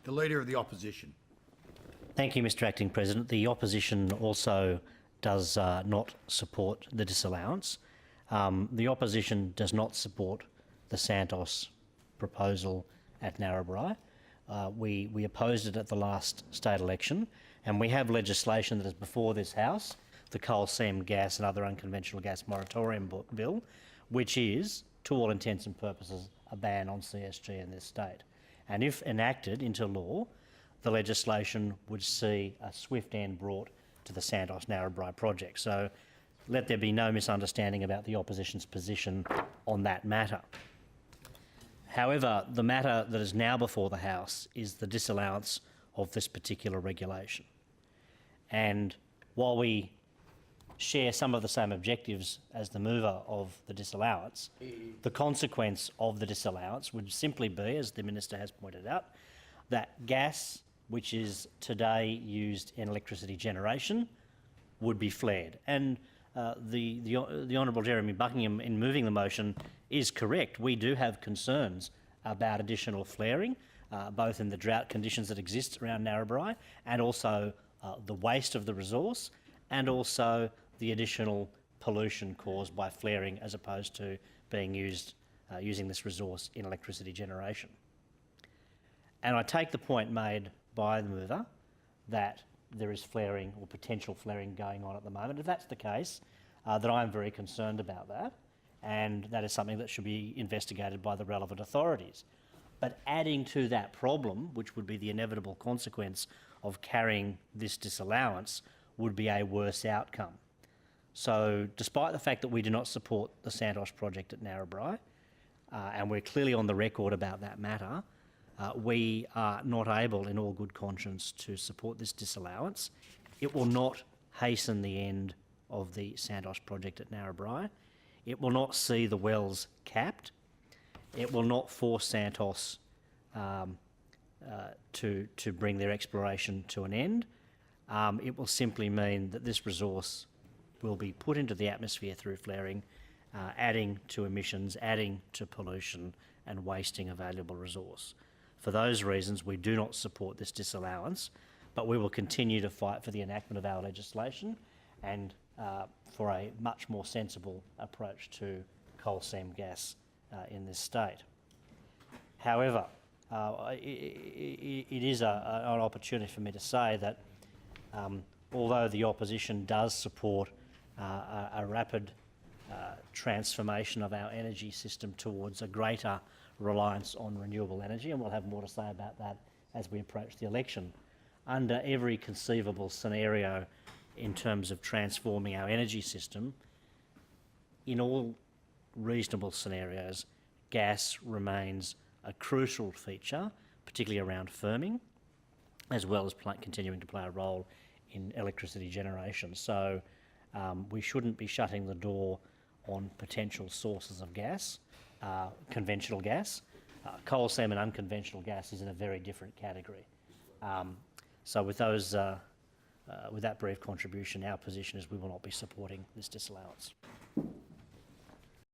The Leader of the Opposition. Thank you, Mr Acting President. The opposition also does not support the disallowance. The opposition does not support the Santos proposal at Narrabri. We opposed it at the last state election, and we have legislation that is before this House, the Coal Seam Gas and Other Unconventional Gas Moratorium Bill, which is, to all intents and purposes, a ban on CSG in this state. And if enacted into law, the legislation would see a swift end brought to the Santos Narrabri project. So let there be no misunderstanding about the opposition's position on that matter. However, the matter that is now before the House is the disallowance of this particular regulation. And while we share some of the same objectives as the mover of the disallowance, the consequence of the disallowance would simply be, as the Minister has pointed out, that gas, which is today used in electricity generation, would be flared. And the Honourable Jeremy Buckingham, in moving the motion, is correct. We do have concerns about additional flaring, both in the drought conditions that exist around Narrabri and also the waste of the resource, and also the additional pollution caused by flaring as opposed to being used using this resource in electricity generation. And I take the point made by the mover that there is flaring or potential flaring going on at the moment. If that's the case, then I'm very concerned about that, and that is something that should be investigated by the relevant authorities. But adding to that problem, which would be the inevitable consequence of carrying this disallowance, would be a worse outcome. So despite the fact that we do not support the Santos project at Narrabri, and we're clearly on the record about that matter, we are not able in all good conscience to support this disallowance. It will not hasten the end of the Santos project at Narrabri. It will not see the wells capped. It will not force Santos to bring their exploration to an end. It will simply mean that this resource will be put into the atmosphere through flaring, adding to emissions, adding to pollution and wasting a valuable resource. For those reasons, we do not support this disallowance, but we will continue to fight for the enactment of our legislation and for a much more sensible approach to coal seam gas in this state. However, it is an opportunity for me to say that although the opposition does support a rapid transformation of our energy system towards a greater reliance on renewable energy, and we'll have more to say about that as we approach the election, under every conceivable scenario in terms of transforming our energy system, in all reasonable scenarios, gas remains a crucial feature, particularly around firming, as well as continuing to play a role in electricity generation. So we shouldn't be shutting the door on potential sources of gas, conventional gas. Coal seam and unconventional gas is in a very different category. So with those, with that brief contribution, our position is we will not be supporting this disallowance.